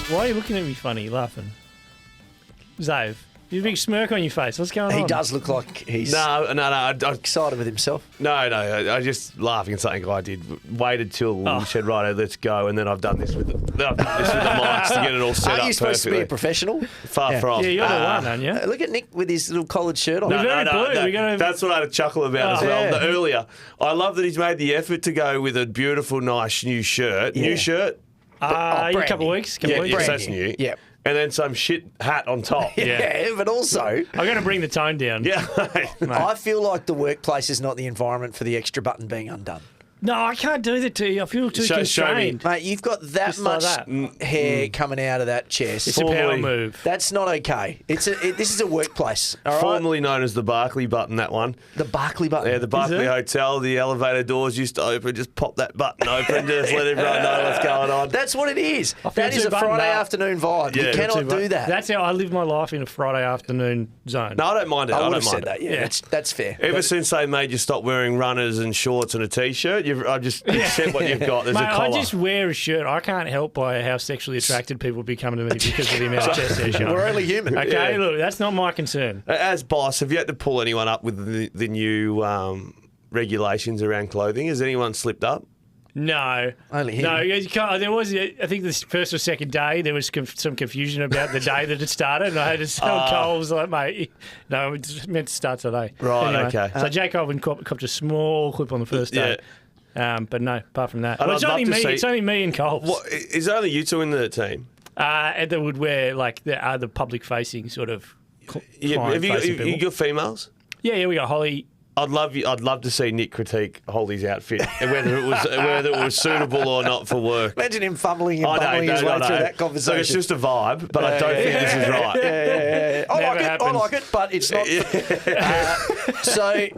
Why are you looking at me funny, laughing? Zave, you have a big smirk on your face. What's going on? He does look like he's I'm excited with himself. No, I just laughing at something I did. Waited till you said, righto, let's go, and then I've done this with the mics to get it all set up. Are you supposed perfectly. to be a professional? Far from. Yeah, you're the one, aren't you? Look at Nick with his little collared shirt on. No, That's what I had a chuckle about as well. Yeah. Earlier, I love that he's made the effort to go with a beautiful, nice new shirt. Yeah. New shirt? A couple of weeks. Yes, that's new. Yeah. And then some shit hat on top. Yeah, but also... I'm going to bring the tone down. Yeah. I feel like the workplace is not the environment for the extra button being undone. No, I can't do that to you. I feel too constrained. Mate, you've got that Just like much that. hair coming out of that chest. It's a power move. That's not okay. This is a workplace. All right? Formerly known as the Barclay button, that one. The Barclay button. Yeah, the Barclay Hotel, the elevator doors used to open. Just pop that button open, just let everyone know what's going on. That's what it is. feel That is too a buttoned Friday up. afternoon vibe. Yeah. You cannot do that. That's how I live my life in a Friday afternoon zone. No, I don't mind it. I I would don't have mind said it. that. Yeah, that's fair. Ever since they made you stop wearing runners and shorts and a t-shirt, I just accept what you've got. There's Mate, a collar. I just wear a shirt. I can't help by how sexually attracted people become to me because of the amount of chest hair showing. We're only human. Okay, Yeah. look, that's not my concern. As boss, have you had to pull anyone up with the new regulations around clothing? Has anyone slipped up? No. Only him. No, you can't, there was, I think the first or second day, there was some confusion about the day that it started, and I had to tell Cole, I was like, mate, no, it's meant to start today. Right, Anyway, okay. So Jake Colvin copped a small clip on the first day. But no, apart from that. And Well, it's, I'd only love me, to see- it's only me and Cole. What, is there only you two in the team? And that would wear, like, the public-facing sort of Yeah, have you client-facing got females? Yeah, we got Holly. I'd love to see Nick critique Holly's outfit and whether it was suitable or not for work. Imagine him fumbling and I bumbling his way through that conversation. Look, it's just a vibe, but I don't think this is right. Yeah. I Never like it. happens. I like it, but it's not. So,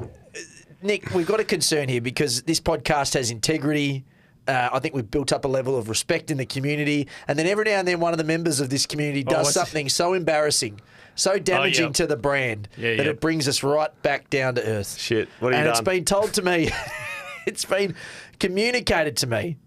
Nick, we've got a concern here because this podcast has integrity. I think we've built up a level of respect in the community, and then every now and then one of the members of this community does something so embarrassing, so damaging to the brand that it brings us right back down to earth. Shit, what have you done? And it's been told to me, it's been communicated to me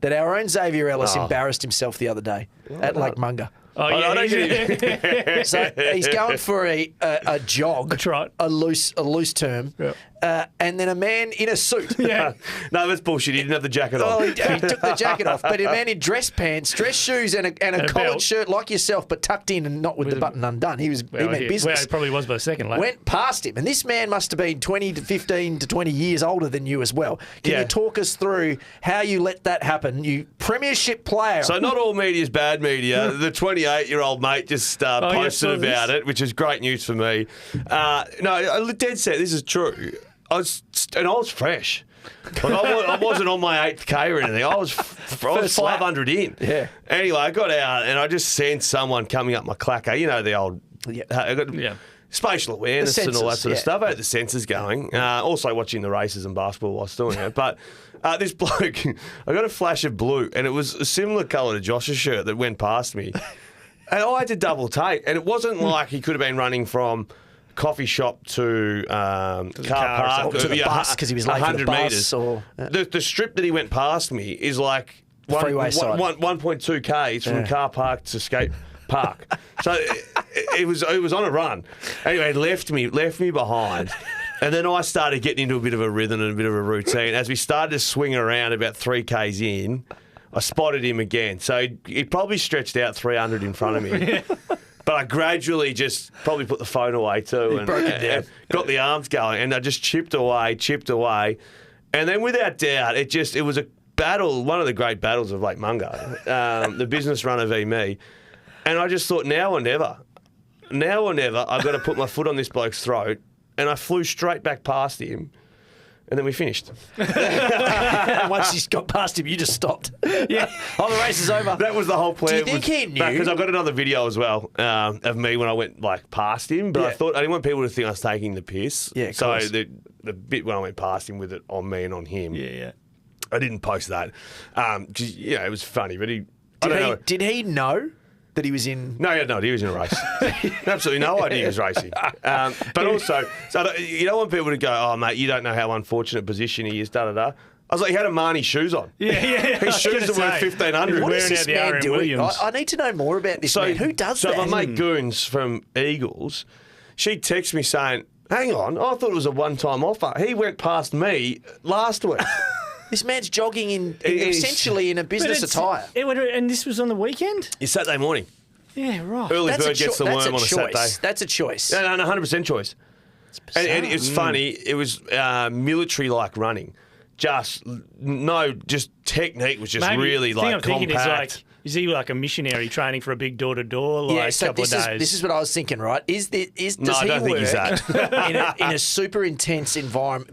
that our own Xavier Ellis embarrassed himself the other day at Lake Munga. Oh, yeah. I don't get So he's going for a jog, A trot. a loose term, and then a man in a suit. Yeah. No, that's bullshit. He didn't have the jacket on. Oh, he took the jacket off, but a man in dress pants, dress shoes, and a collared belt. shirt like yourself, but tucked in and not with the button undone. He meant business. Well, it probably was by the second lap. Went past him, and this man must have been 15 to 20 years older than you as well. Can you talk us through how you let that happen? You premiership player. So not all media is bad media. The 28-year-old mate just posted about it, which is great news for me. No, dead set. This is true. I was fresh. Like I wasn't on my 8K or anything. I was 500 in. Yeah. Anyway, I got out and I just sensed someone coming up my clacker. You know the old spatial awareness and all that sort of stuff. I had the sensors going. Also watching the races and basketball whilst doing it. But this bloke, I got a flash of blue, and it was a similar colour to Josh's shirt that went past me. And I had to double take. And it wasn't like he could have been running from coffee shop to car park. to the bus because he was late for the bus. Or, The strip that he went past me is like Freeway side. 1.2 Ks from car park to skate park. So it was on a run. Anyway, it left me behind. And then I started getting into a bit of a rhythm and a bit of a routine. As we started to swing around about 3 Ks in, I spotted him again. So he probably stretched out 300 in front of me. But I gradually just probably put the phone away too and got the arms going, and I just chipped away. And then without doubt, it was a battle, one of the great battles of Lake Munga, the business runner v me. And I just thought, now or never, I've got to put my foot on this bloke's throat. And I flew straight back past him. And then we finished. once he's got past him, you just stopped. Yeah. Oh, the race is over. That was the whole plan. Do you think he knew? Because I've got another video as well of me when I went past him. But I thought I didn't want people to think I was taking the piss. Yeah, of so course. the bit when I went past him with it on me and on him. Yeah. I didn't post that. 'Cause, it was funny. But Did he know that he was in? No, he had no idea he was in a race. Absolutely no idea he was racing. But also, so you don't want people to go, oh, mate, you don't know how unfortunate position he is, da-da-da. I was like, he had Armani shoes on. Yeah. His shoes are worth 1,500. What is Wearing this out the man RM doing? Williams. I need to know more about this man. Who does that? So my mate Goons from Eagles, she texted me saying, hang on, I thought it was a one-time offer. He went past me last week. This man's jogging essentially in a business attire. And this was on the weekend? It's Saturday morning. Yeah, right. Early bird gets the worm on a Saturday. That's a choice. No, 100% choice. And it's funny. It was military-like running. Just technique was just really I'm thinking compact. is he like a missionary training for a big door-to-door couple of days? This is what I was thinking, right? Does I don't think he's that. in a super intense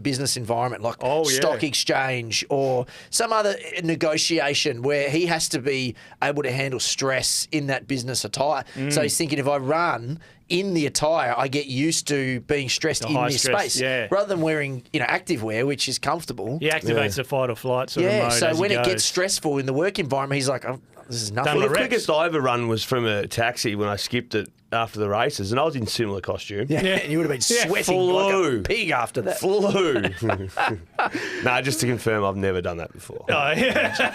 business environment like stock exchange or some other negotiation where he has to be able to handle stress in that business attire. So he's thinking, if I run in the attire, I get used to being stressed in this space. Yeah. Rather than wearing active wear, which is comfortable. He activates the fight or flight sort of mode so as when he it goes. gets stressful in the work environment, he's like, this is nothing. Well, the quickest I ever run was from a taxi when I skipped it after the races, and I was in similar costume. Yeah, and you would have been sweating like a pig after that. Flew. No, just to confirm, I've never done that before. Oh, yeah.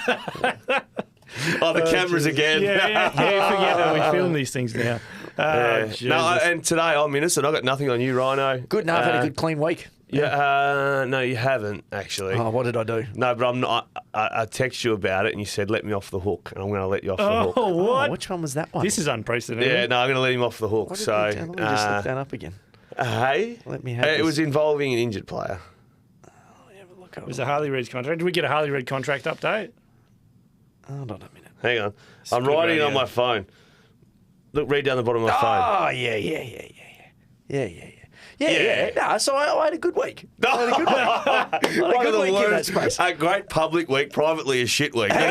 The cameras again. Yeah, forget that we film these things now. And today I'm innocent. I've got nothing on you, Rhino. Good enough. Had a good clean week. Yeah, no, you haven't actually. Oh, what did I do? No, but I'm not. I texted you about it, and you said let me off the hook, and I'm going to let you off the hook. Oh, what? Which one was that one? This is unprecedented. Yeah, no, I'm going to let him off the hook. What did So we do? Let me just look that up again. hey, Let me have it this. was involving an injured player. Let me have a look. It was a Harley Reid's contract. Did we get a Harley Reid contract update? Hold on a minute. Hang on, I'm good writing it on radio. my phone. Look, read down the bottom of my phone. Oh, yeah. No, so I had a good week. I had a good week. I had a One of good the week in that worst. space. A great public week, privately a shit week. But How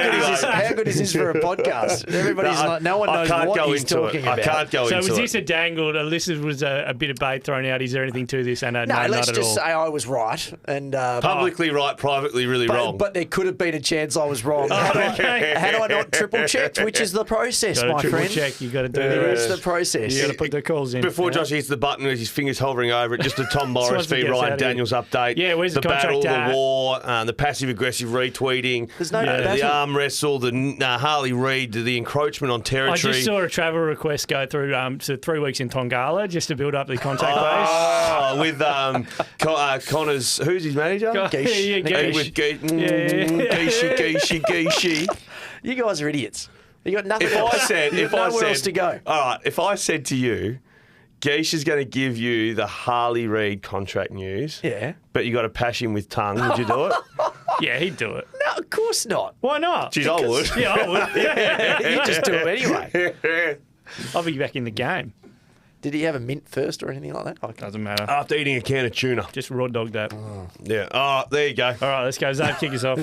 anyway, good is this for a podcast? Everybody's no one knows what he's talking about. I can't go So into was it. this a dangle? This was a bit of bait thrown out. Is there anything to this? And no, No, let's not at just all. say I was right. And Publicly right, privately really wrong. But there could have been a chance I was wrong. Had I not triple checked, which is the process, Got a my triple friend. check. You got to do It's that. the process. You got to put the calls in. Before Josh hits the button with his fingers hovering over it, just a Tom Morris once it v gets Ryan out of Daniels update. Yeah, where's the battle, contract at? the war, the passive-aggressive retweeting, There's no the battle. arm wrestle, the Harley Reid, the encroachment on I territory. just saw a travel request go through to 3 weeks in Tongala just to build up the contact Oh, with Connor's, who's his manager? base. Yeah, Geish. With Geishy. You guys are idiots. You got nothing If else. I said, You have nowhere else to go. all right, if I said to you, Geish is going to give you the Harley Reid contract news, Yeah. but you got to pash him with tongue, would you do it? Yeah, he'd do it. No, of course not. Why not? Jeez, I would. Yeah, I would. Yeah. You just do it anyway. I'll be back in the game. Did he have a mint first or anything like that? Doesn't matter. After eating a can of tuna. Just raw dog that. Yeah. Oh, there you go. All right, let's go. Zab, kick us off.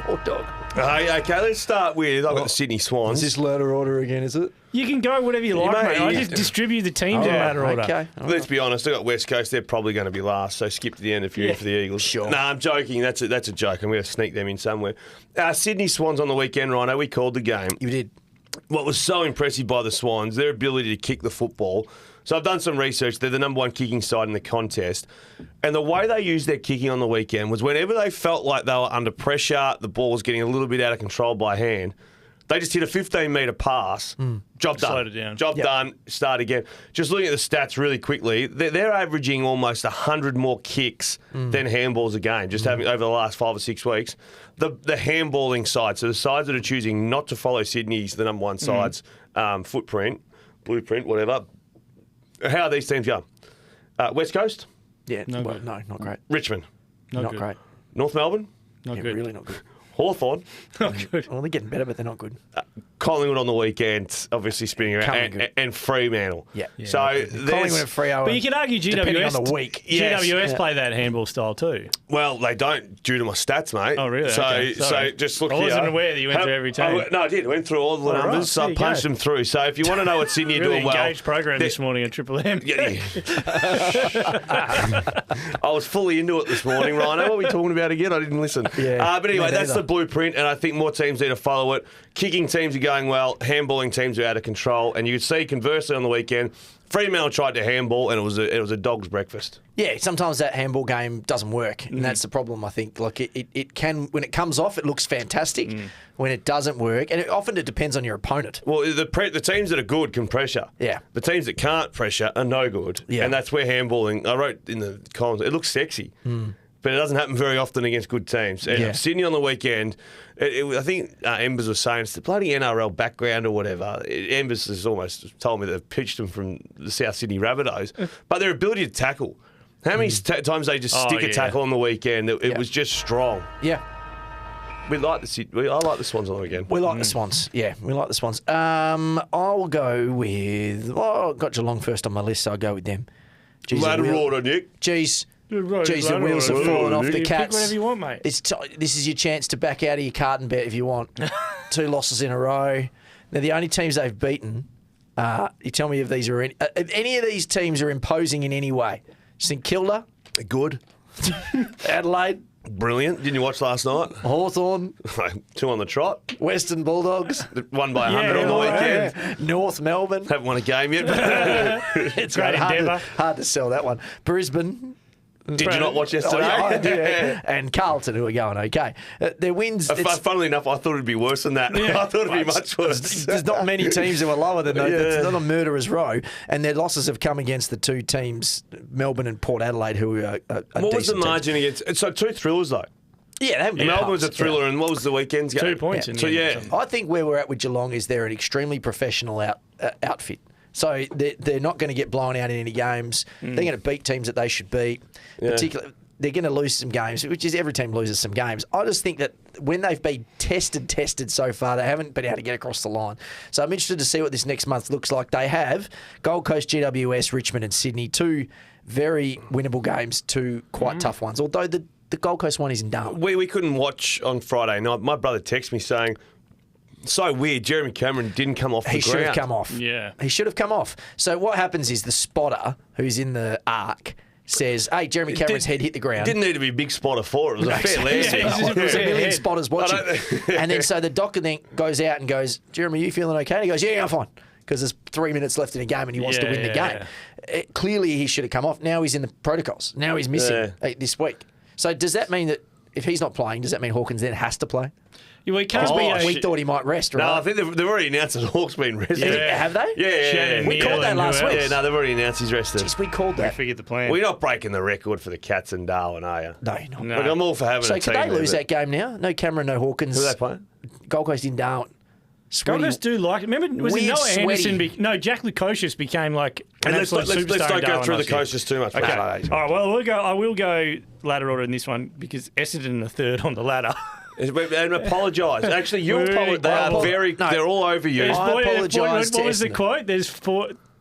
Raw dog. Hey, okay, let's start with I've got the Sydney Swans. ladder order again, is it? You can go whatever you like, may- mate. I yeah. just distribute the teams in Yeah, ladder order. Okay. Let's be honest, I got West Coast. They're probably going to be last, so skip to the end if you're in for the Eagles. sure. No, I'm joking. That's a joke. I'm going to sneak them in somewhere. Sydney Swans on the weekend, Rhino. We called the game. You did. What was so impressive by the Swans, their ability to kick the football. So I've done some research. They're the number one kicking side in the contest. And the way they used their kicking on the weekend was whenever they felt like they were under pressure, the ball was getting a little bit out of control by hand, they just hit a 15-metre pass. Job done. Slowed it down. Job done. Start again. Just looking at the stats really quickly, they're averaging almost 100 more kicks than handballs a game, just having over the last 5 or 6 weeks. The handballing side, so the sides that are choosing not to follow Sydney's, the number one side's footprint, blueprint, whatever. How are these teams going? West Coast, Yeah. No well, good. no, not great. Richmond, Not good. great. North Melbourne, Not Yeah, good. really not good. Hawthorn, Not good. Well, they're getting better, but they're not good. Collingwood on the weekend, obviously spinning around, Collingwood. and Fremantle. Yeah. So Collingwood there's, and Freo. But you can argue depending GWS. on the week. Yes. GWS Yeah. play that handball style too. well, they don't due to my stats, mate. Oh, really? So, Okay, sorry. so just look I here. wasn't aware that you went through every team. No, I did. I went through all the right. numbers, so There I you punched go. them through. So if you want to know what Sydney are Really doing well, engaged program this morning at Triple M. Yeah. I was fully into it this morning, Rhino. What are we talking about again? I didn't listen. Yeah, But anyway, me that's neither. the blueprint, and I think more teams need to follow it. Kicking teams are going well. Handballing teams are out of control, and you could see conversely on the weekend, Fremantle tried to handball, and it was a dog's breakfast. Yeah, sometimes that handball game doesn't work, and that's the problem, I think. Like it can, when it comes off, it looks fantastic. When it doesn't work, and often it depends on your opponent. Well, the teams that are good can pressure. Yeah. The teams that can't pressure are no good. Yeah. And that's where handballing, I wrote in the columns, it looks sexy. But it doesn't happen very often against good teams. And Yeah. Sydney on the weekend, I think Embers was saying it's the bloody NRL background or whatever. Embers has almost told me they've pitched them from the South Sydney Rabbitohs. But their ability to tackle. How many times they just stick a tackle on the weekend? It was just strong. Yeah. I like the Swans on the weekend. We like the Swans. Yeah, we like the Swans. I'll go with... Well, I've got Geelong first on my list, so I'll go with them. Ladder order, Nick. Geez, Right, the wheels have fallen off the You Cats. pick whatever you want, mate. This is your chance to back out of your Carlton bet if you want. 2 losses in a row. Now, the only teams they've beaten, you tell me if these are if any of these teams are imposing in any way. St Kilda, Good. Adelaide, Brilliant. Didn't you watch last night? Hawthorn, 2 on the trot. Western Bulldogs, Won by 100 on the weekend. North Melbourne. Haven't won a game yet. But It's Great endeavour. hard to sell that one. Brisbane. did you not watch Oh, yesterday? yeah, I did. And Carlton, who are going okay. Their wins... Funnily enough, I thought it'd be worse than that. I thought it'd be much worse. There's not many teams who are lower than those. It's not a murderer's row. And their losses have come against the 2 teams, Melbourne and Port Adelaide, who are What was the margin against? So 2 thrillers though. Yeah, they haven't been Melbourne was a pumped. thriller, and what was the weekend's game? 2 points in the So end or yeah, something. I think where we're at with Geelong is they're an extremely professional outfit. So they're not going to get blown out in any games. They're going to beat teams that they should beat. Particularly, they're going to lose some games, which is every team loses some games. I just think that when they've been tested so far, they haven't been able to get across the line. So I'm interested to see what this next month looks like. They have Gold Coast, GWS, Richmond and Sydney, 2 very winnable games, 2 quite tough ones. Although the Gold Coast one is in Darwin. we couldn't watch on Friday night. My brother texted me saying, "So weird, Jeremy Cameron didn't come off the He ground." should have come off. Yeah. He should have come off. So what happens is the spotter, who's in the arc, says, "Hey, Jeremy Cameron's head hit the ground." Didn't need to be a big spotter for it. It was a fair landing. Yeah. There was a million Yeah. spotters watching. And then so the doctor then goes out and goes, "Jeremy, you feeling okay?" And he goes, "Yeah, I'm fine." Because there's 3 minutes left in the game and he wants to win the game. Clearly he should have come off. Now he's in the protocols. Now he's missing this week. So does that mean that if he's not playing, does that mean Hawkins then has to play? Yeah, well, he can't We thought he might rest, right? No, I think they've already announced that Hawk's been rested. Yeah. Have they? Yeah. Shannon We called that Neal and last who week. Yeah, no, they've already announced he's rested. Jeez, we called We that. figured the plan. Well, you're not breaking the record for the Cats in Darwin, are you? No, you're not. No. Look, I'm all for having So a could team they lose there, that game now? No Cameron, no Hawkins. Who are they playing? Gold Coast in Darwin. Gold Coast do like it. Remember, was it Weird, Noah Anderson? sweaty. No, Jack Lukosius became like an And let's absolute superstar. don't in go Darwin through the last year. coaches too much. Okay. mate. All right. Well, I will go ladder order in this one because Essendon are 3rd on the ladder. And apologise. Actually, you Wait, apologise. They I are very. no. They're all over you. I apologise to What was the Essendon. quote? There's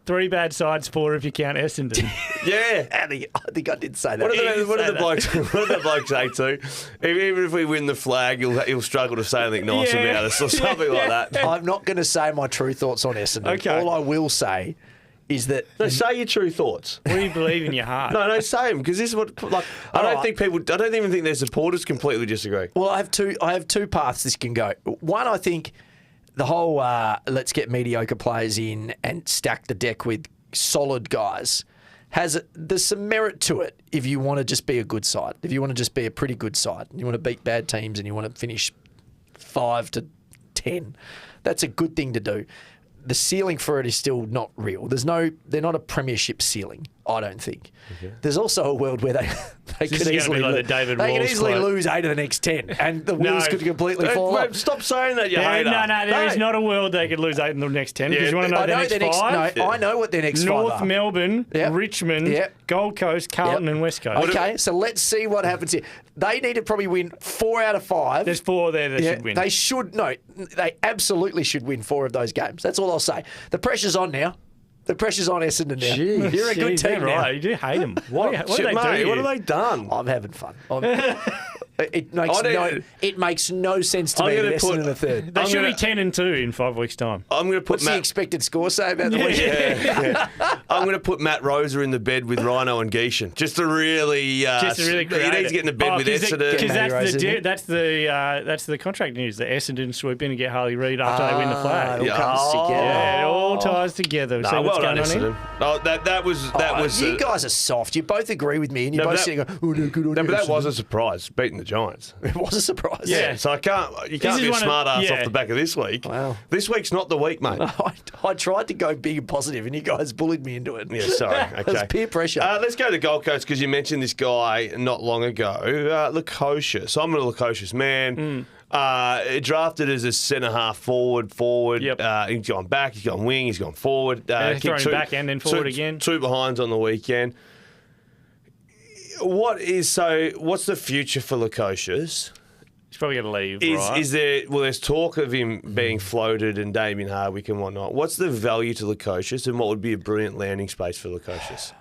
3 bad sides, 4 if you count Essendon. Yeah. I think I did say that. What do the blokes say too? Even if we win the flag, he'll struggle to say anything nice Yeah. about us or something like that. I'm not going to say my true thoughts on Essendon. Okay. All I will say is that No, say your true thoughts. What do you believe in your heart? No, say them because this is what. Like, I don't even think their supporters completely disagree. well, I have two paths this can go. One, I think the whole let's get mediocre players in and stack the deck with solid guys there's some merit to it if you want to just be a good side. If you want to just be a pretty good side, you want to beat bad teams and you want to finish 5 to 10. That's a good thing to do. The ceiling for it is still not real. They're not a premiership ceiling, I don't think. Okay. There's also a world where they could easily, like the David they could Walls easily quote. lose 8 of the next 10 and the wheels could completely fall off. Stop saying that, you There hater. is not a world they could lose 8 in the next 10 because Yeah, you want to know I the know next their next 5? No, I know what their next 5 North are. Melbourne, Yep. Richmond, Yep. Gold Coast, Carlton Yep. and West Coast. Okay, so let's see what happens here. They need to probably win 4 out of 5. There's 4 there that should win. They absolutely should win 4 of those games. That's all I'll say. The pressure's on now. The pressure's on Essendon now. Jeez. You're a good Jeez, team they're now. right. You do hate them. What, what do they mate, do? what have they done? I'm having fun. It makes no sense to me that Essendon in the third. They should be 10-2 in 5 weeks' time. I'm going to put What's the expected score say about the weekend? Yeah. I'm going to put Matt Rosa in the bed with Rhino and Geishan. Just to really He needs to get in the bed with Essendon. Because that's the contract news. The Essendon swoop in and get Harley Reid after they win the flag. It all comes together. Yeah, it all ties together. See what's going on here? Oh, that was. You guys are soft. You both agree with me, and you're both sitting going, "Oh, no, good on No, you, but that was Essendon." a surprise, beating the Giants. It was a surprise. Yeah, so you can't be a smart ass off the back of this week. Wow. This week's not the week, mate. I tried to go big and positive, and you guys bullied me into it. Yeah, sorry. Okay. It was peer pressure. Let's go to Gold Coast because you mentioned this guy not long ago, Lukosius. I'm a Lukosius man. Drafted as a centre-half forward. Yep. He's gone back, he's gone wing, he's gone forward. Throwing back and then forward again. 2 behinds on the weekend. What's the future for Lukosius? He's probably going to leave, right? There's talk of him being floated and Damien Hardwick and whatnot. What's the value to Lukosius and what would be a brilliant landing space for Lukosius?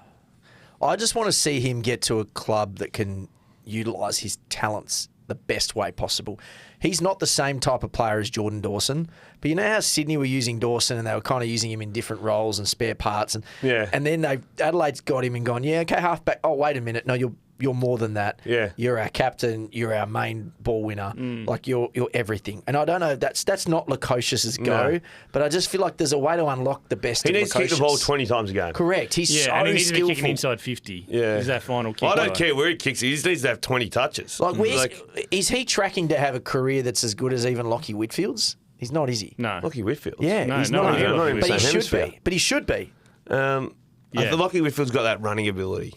I just want to see him get to a club that can utilise his talents the best way possible. He's not the same type of player as Jordan Dawson, but you know how Sydney were using Dawson and they were kind of using him in different roles and spare parts, and then Adelaide's got him and gone, yeah, okay, halfback. Oh, wait a minute, no, you're more than that. Yeah. You're our captain. You're our main ball winner. Like you're everything. And I don't know. That's not Lukosius's go. But I just feel like there's a way to unlock the best. He needs to kick the ball 20 times a game. Correct. He's so and he needs to be skillful. kicking inside 50. Yeah. Is that final kick? I don't care where he kicks. He just needs to have 20 touches. Is he tracking to have a career that's as good as even Lockie Whitfield's? He's not, is he? No. Lockie Whitfield. Yeah, No, he's no, not. no, even But the he same should hemisphere. be. But he should be. I think Lockie Whitfield's got that running ability.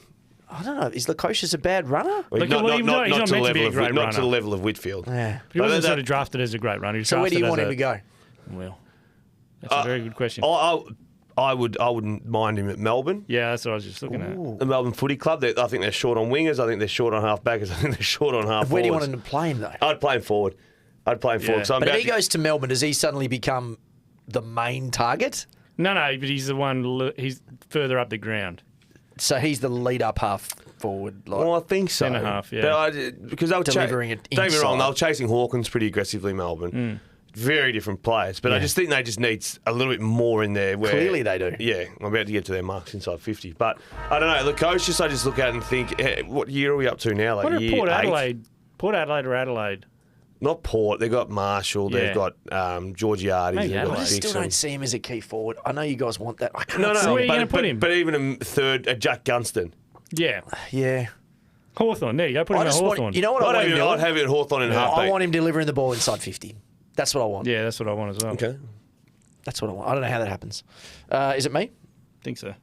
I don't know. Is Lukosius a bad runner? He's not meant to be a great Not runner. to the level of Whitfield. Yeah. He wasn't sort of drafted as a great runner. So where do you want him to go? Well, that's a very good question. I wouldn't mind him at Melbourne. Yeah, that's what I was just looking at. The Melbourne Footy Club. I think they're short on wingers. I think they're short on half-backers. I think they're short on half-forwards. Where do you want him to play him, though? I'd play him forward. So But if he goes to Melbourne, does he suddenly become the main target? No, but he's the one. He's further up the ground. So he's the lead-up half forward. Well, I think so. Centre half, yeah. Because they were Delivering it Don't get me wrong, inside. they were chasing Hawkins pretty aggressively, Melbourne. Very different players. But I just think they just need a little bit more in there. Clearly they do. Yeah, I'm about to get to their marks inside 50. But I don't know. Lukosius, I just look at it and think, what year are we up to now? Like What are year Port 8? Adelaide? Port Adelaide or Adelaide? Not Port. They've got Marshall. Yeah. They've got Georgiades. Maybe They've Adelaide. got I still Dixon. don't see him as a key forward. I know you guys want that. I can't No, see Where are him. you gonna put him? But even a third, Jack Gunston. Yeah. Yeah. Hawthorn. There you go. Put him I at just Hawthorn. want, you know what I want him I'd doing? have it at Hawthorn in halfback. I want him delivering the ball inside 50. That's what I want. Yeah, that's what I want as well. Okay. That's what I want. I don't know how that happens. Is it me? Think so.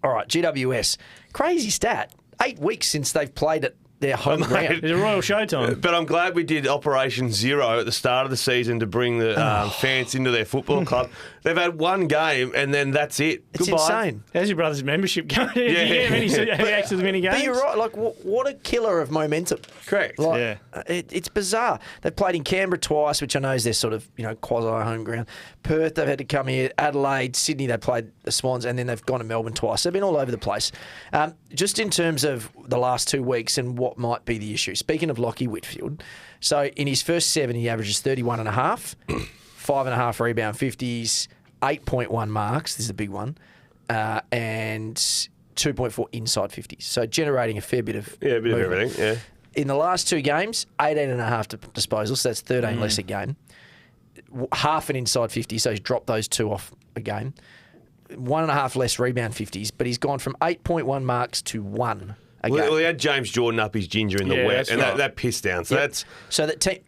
All right, GWS. Crazy stat. 8 weeks since they've played at their home ground. It's a royal showtime. But I'm glad we did Operation Zero at the start of the season to bring the fans into their football club. They've had one game and then that's it. It's Goodbye. insane. How's your brother's membership going? Have you access to many games? But you're right. Like, what a killer of momentum. Correct. Like, Yeah. It's bizarre. They've played in Canberra twice, which I know is their sort of quasi home ground. Perth, they've had to come here. Adelaide, Sydney, they played the Swans, and then they've gone to Melbourne twice. They've been all over the place. Just in terms of the last 2 weeks and what might be the issue. Speaking of Lockie Whitfield, so in his first 7, he averages 31.5, 5.5 rebound 50s, 8.1 marks. This is a big one, and 2.4 inside 50s. So generating a fair bit of Yeah, a bit of movement. everything. Yeah. In the last 2 games, 18.5 disposals, so that's 13 less a game. Half an inside 50, so he's dropped those 2 off a game. 1.5 less rebound 50s, but he's gone from 8.1 marks to 1 a game. Well, he had James Jordan up his ginger in the Yeah, wet, that's and right. that pissed down. So Yep. that's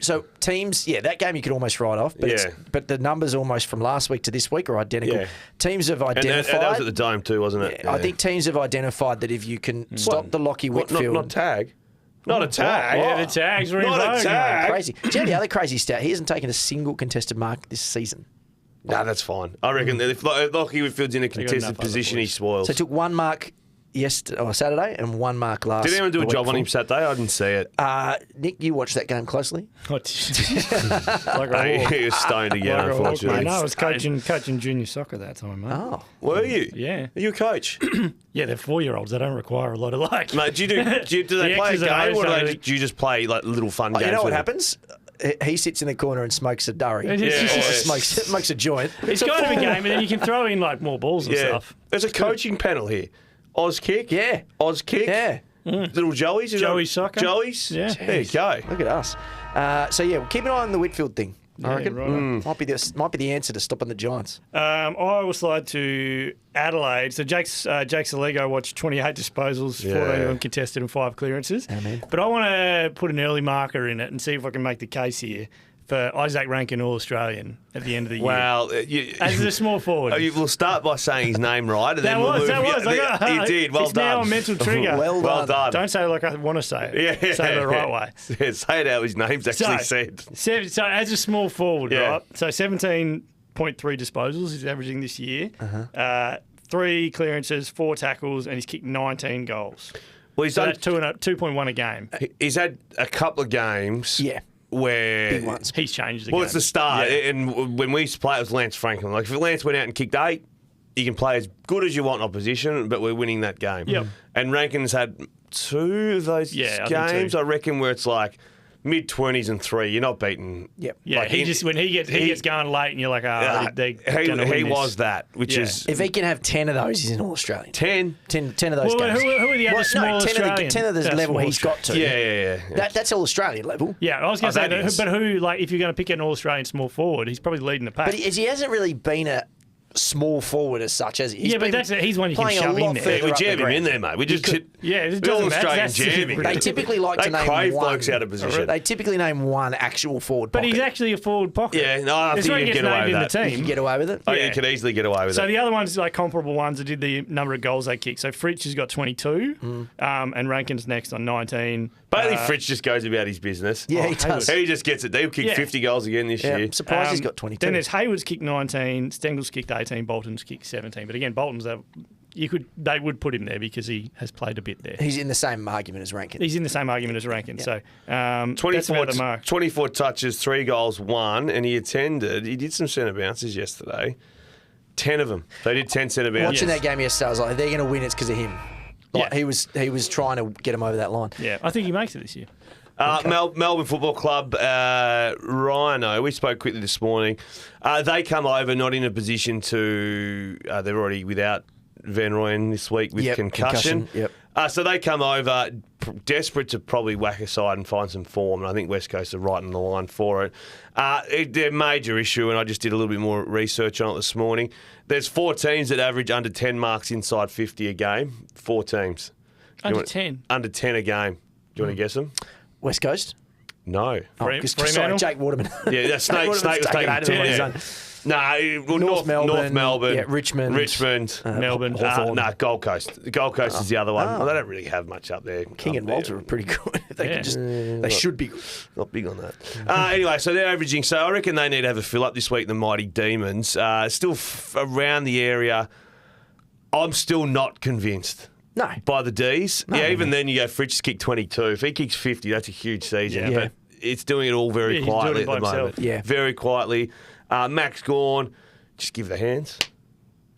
So teams, that game you could almost write off, but Yeah. but the numbers almost from last week to this week are identical. Yeah. Teams have and identified. that was at the Dome too, wasn't it? I think teams have identified that if you can stop the Lockie Whitfield, Not tag. Not a tag. Yeah, the tags were in Not a vogue. tag. crazy. Do you know the other crazy stat? He hasn't taken a single contested mark this season. Nah, that's fine. I reckon that if Lockie Whitfield's in a contested enough other position, he boys. spoils. So he took 1 mark Saturday and 1 mark last. Did anyone do a the job week on him before. Saturday? I didn't see it. Nick, you watched that game closely. Like a hawk. He was stoned again, Like a hawk, unfortunately. mate. No, I was coaching junior soccer that time, mate. Oh, Were you? Yeah. Are you a coach? Yeah, they're 4-year-olds. They don't require a lot of Mate, do they The play a exercise, game or so- do you just play like little fun games? you know what with them? happens? He sits in the corner and smokes a durry. Yeah. Smokes a joint. It's kind of a game, and then you can throw in like more balls and Yeah. stuff. There's a coaching panel here. Oz kick. Yeah. Oz kick. Yeah. Little Joey's. is Joey that- soccer. Joey's. Yeah. There you go. Look at us. So yeah, keep an eye on the Whitfield thing. I Yeah, reckon right. might be the answer to stopping the Giants. I will slide to Adelaide. So Jake's Alego watched 28 disposals, 14 of them contested and 5 clearances. Amen. But I want to put an early marker in it and see if I can make the case here for Isaac Rankin All-Australian at the end of the year. Well, As a small forward. we'll start by saying his name right. And That then we'll was. move. He did. Well it's done. now a mental trigger. Well done. Don't say it like I want to say it. Yeah. Say it the right way. Yeah, say it how his name's actually said. So as a small forward, Yeah. right? So 17.3 disposals he's averaging this year. 3 clearances, 4 tackles, and he's kicked 19 goals. Well, he's So done. that's 2.1 a game. He's had a couple of games. Yeah. Where Big ones. He's changed the Well, game. it's the start, Yeah. and when we used to play, it was Lance Franklin. Like if Lance went out and kicked 8, you can play as good as you want in opposition, but we're winning that game. Yep. And Rankin's had 2 of those Yeah, I think games, 2. I reckon, where it's like mid-20s and 3. You're not beating. Yep. Yeah, like, when he gets going late, and you're like, he was that, which Yeah. is If he can have 10 of those, he's an All-Australian. 10. 10 of those Well, games. who are the other small 10 Australian? 10 of the That's level small he's got to. Yeah. That's All-Australian level. Yeah, I was going to say, that is. but who, like, if you're going to pick an All-Australian small forward, he's probably leading the pack. But he hasn't really been a small forward as such, has he? He's Yeah, but been he's one you can playing a shove in lot there. further We up the jam him ground. in there, mate. We just Yeah, it we're doesn't all matter. Australian That's jamming. They typically like They to name crave one. blokes out of position. They typically name one actual forward But pocket. he's actually a forward pocket. Yeah, no, I That's think why you he can gets get away named in with the that. You team. can get away with it. Oh, Yeah. you could easily get away with So it. the other ones, like comparable ones, that did the number of goals they kicked. So Fritsch has got 22, and Rankin's next on 19. Bailey Fritsch just goes about his business. Yeah, he does. He just gets it. He'll kick Yeah. 50 goals again this Yeah, year. I'm surprised he's got 22. Then there's Hayward's kicked 19, Stengel's kicked 18, Bolton's kicked 17. But again, Bolton's they would put him there because he has played a bit there. He's in the same argument as Rankin. He's in the same argument as Rankin. So 24, that's about the mark. 24 touches, 3 goals, 1, and he did some centre bounces yesterday. 10 of them. They did 10 centre bounces. Watching that game yesterday, I was like, if they're going to win, it's because of him. Like, Yeah. he was trying to get him over that line. Yeah, I think he makes it this year. Melbourne Football Club, Rhino, we spoke quickly this morning. They come over not in a position to, they're already without Van Rooyen this week with Yep, concussion. Yep. So they come over desperate to probably whack aside and find some form, and I think West Coast are right on the line for it. Their major issue, and I just did a little bit more research on it this morning, there's 4 teams that average under 10 marks inside 50 a game. 4 teams. Under 10? Under 10 a game. Do you want to guess them? West Coast? No. Free- 'Cause- Fremantle? sorry, Jake Waterman. Yeah, that's Snake was Waterman's taking taken 10. over Yeah. his No, well, North North Melbourne. yeah, Richmond. Melbourne. Hawthorn. No, Gold Coast. The Gold Coast is the other one. Well, they don't really have much up there. King up and there. Walter are pretty good. Yeah. They should be good. Not big on that. Anyway, so they're averaging. So I reckon they need to have a fill up this week. The Mighty Demons still around the area. I'm still not convinced. No. By the D's. No, yeah, no, even no. then you go Fritsch kicked 22. If he kicks 50, that's a huge season. Yeah. But it's doing it all very Yeah, he's doing quietly it at the by moment. himself. Yeah. Very quietly. Max Gawn, just give the hands.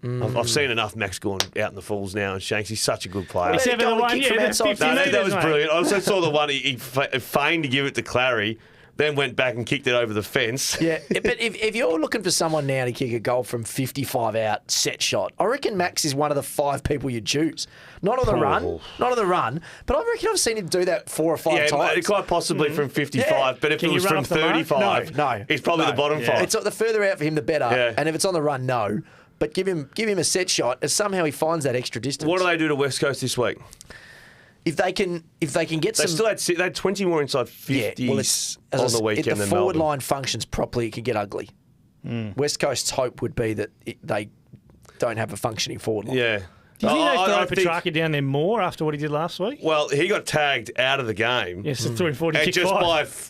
I've seen enough Max Gawn out in the falls now, and Shanks, he's such a good player. Well, Except for the goal one, kick yeah, from that's outside 50 No, metres, that was mate. brilliant. I also saw the one he feigned to give it to Clary, then went back and kicked it over the fence. Yeah, but if you're looking for someone now to kick a goal from 55 out, set shot, I reckon Max is one of the 5 people you'd choose. Not on the run, but I reckon I've seen him do that 4 or 5 Yeah, times. quite possibly from 55, Yeah. but if Can it you was run from off the mark? 35, No, he's probably no. the bottom Yeah. 5. It's the further out for him, the better. Yeah. And if it's on the run, no. But give him a set shot, and somehow he finds that extra distance. What do they do to West Coast this week? If they can get They some, still had 20 more inside 50s well, it's, as on I the s- weekend if the than forward Melbourne. line functions properly, it can get ugly. West Coast's hope would be that they don't have a functioning forward line. Yeah. Do you think they I throw think- Petrarca down there more after what he did last week? Well, he got tagged out of the game. Yes, so 3 and 40 And kick just 5.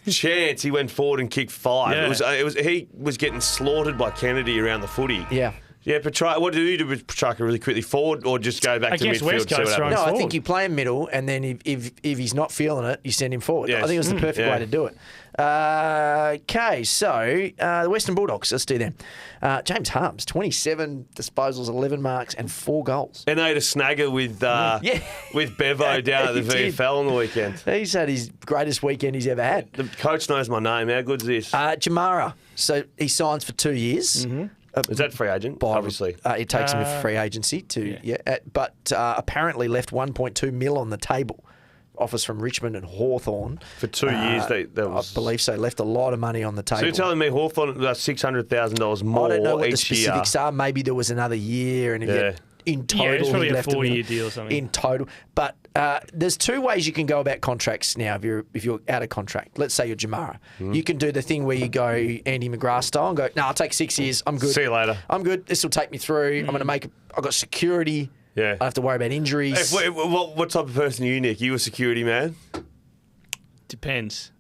by chance, he went forward and kicked 5. Yeah. He was getting slaughtered by Kennedy around the footy. Yeah. Yeah, Petrarca. What do you do with Petrarca really quickly? Forward or just go back Against to midfield? West See Coast, what throwing happens? No, I forward. think you play him middle, and then if he's not feeling it, you send him forward. Yes. I think it was the perfect yeah. way to do it. Okay, so the Western Bulldogs, let's do them. James Harms, 27 disposals, 11 marks, and 4 goals. And they had a snagger with with Bevo down at the He did. VFL on the weekend. He's had his greatest weekend he's ever had. The coach knows my name. How good's this? Jamara, so he signs for 2 years. Is that free agent? By- Obviously. it takes him a free agency but apparently left 1.2 mil on the table. Offers from Richmond and Hawthorn. For 2 years, that was... I believe so. Left a lot of money on the table. So you're telling me Hawthorn about $600,000 more I don't know what the each year? specifics are. Maybe there was another year, and if Yeah. in total, it's probably he a left 4-year deal or something. In total, but there's 2 ways you can go about contracts now. If you're out of contract, let's say you're Jamara, you can do the thing where you go Andy McGrath style and go, no, I'll take 6 years. I'm good. See you later. I'm good. This will take me through. I'm going to make. I've got security. Yeah. I don't have to worry about injuries. What type of person are you, Nick? You a security man? Depends.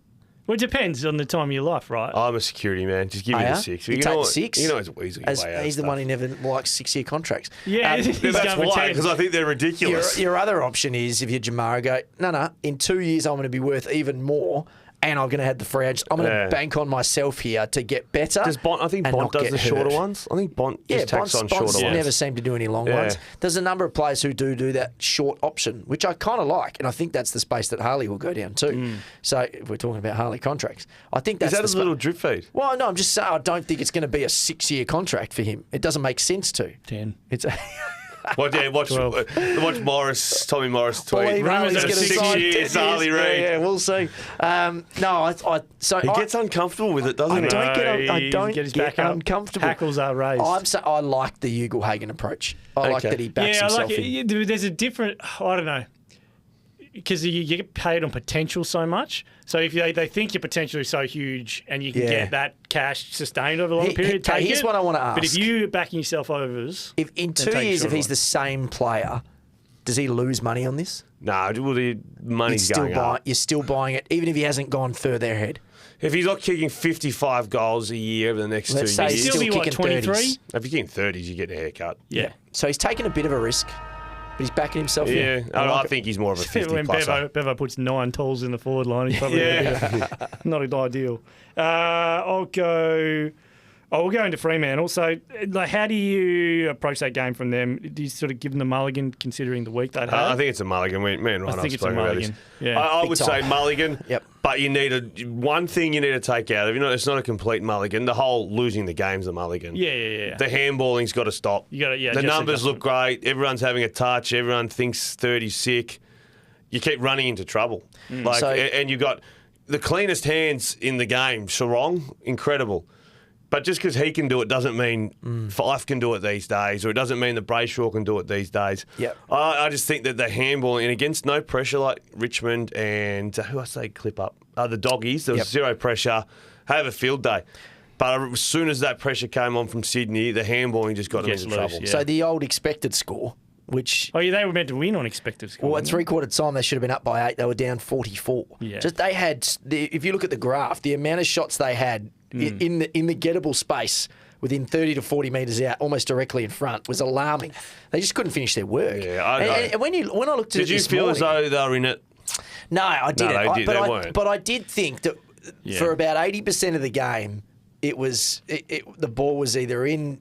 Well, it depends on the time of your life, right? I'm a security man. Just give me Oh, the yeah? 6. You take the 6? You know he's weasel your way out He's of the one who stuff. never likes 6-year contracts. Yeah, he's That's going for why, 10. because I think they're ridiculous. Your other option is if you're Jamara, go, no, in 2 years I'm going to be worth even more, and I'm going to have the free agent. I'm going to bank on myself here to get better. Does Bont? I think and Bont not does get the shorter hurt. ones. I think Bont just tacks on shorter Bont's ones. never seem to do any long Yeah. ones. There's a number of players who do that short option, which I kind of like, and I think that's the space that Harley will go down to. So if we're talking about Harley contracts, I think that's Is that the a little drip feed? Well, no, I'm just saying I don't think it's going to be a 6-year contract for him. It doesn't make sense to. 10. It's Watch Morris, Tommy Morris tweet. Believe Harley's Rumours going to of 6 sign years, 10 Harley years. Reid. Yeah, we'll see. He gets uncomfortable with it, doesn't I he? don't get his get back up. uncomfortable. Hackles are raised. I like the Ugle-Hagen approach. I like Okay. that he backs Yeah, I himself like in. it. There's a different. I don't know. Because you get paid on potential so much. So if they think your potential is so huge and you can Yeah. get that cash sustained over a long period, Okay, take here's it. what I want to ask. But if you're backing yourself overs, If in then 2 take years, short if he's one. the same player, does he lose money on this? No, well, the money's going up. You're still buying it, even if he hasn't gone further ahead. If he's not kicking 55 goals a year over the next Let's 2 say years, he's still still be what, kicking 23? 30s. if you're getting 30s, you get a haircut. yeah. So he's taking a bit of a risk, but he's backing himself in. Yeah, I I like it. think he's more of a 50 When pluser. Bevo puts 9 tools in the forward line, he's probably not ideal. We'll go into Fremantle. So, like, how do you approach that game from them? Do you sort of give them the mulligan considering the week they'd had? I think it's a mulligan. Me and Ryan think have it's a spoken about this. mulligan. Yeah. I Big would time. say mulligan. Yep. But you need one thing you need to take out of it. It's not a complete mulligan. The whole losing the game's a mulligan. Yeah. The handballing's got to stop. You gotta- yeah, the just numbers look adjustment. great. Everyone's having a touch. Everyone thinks 30's sick. You keep running into trouble. So- And you've got the cleanest hands in the game. Sarong, incredible. But just because he can do it doesn't mean Fife can do it these days, or it doesn't mean that Brayshaw can do it these days. Yep. I just think that the handball, and against no pressure like Richmond and who I say clip up, the Doggies, there was Yep. zero pressure, have a field day. But as soon as that pressure came on from Sydney, the handballing just got them Gets into loose, trouble. yeah. So the old expected score, which Oh, yeah, they were meant to win on expected score. well, at weren't they? three-quarter time they should have been up by 8. They were down 44. Yeah. Just they had. If you look at the graph, the amount of shots they had in the gettable space within 30 to 40 metres out, almost directly in front, was alarming. They just couldn't finish their work. Yeah, I know. And when I looked at Did it you this feel as morning, though they were in it? no, I didn't. they did- they weren't. But I did think that Yeah. for about 80% of the game, it was the ball was either in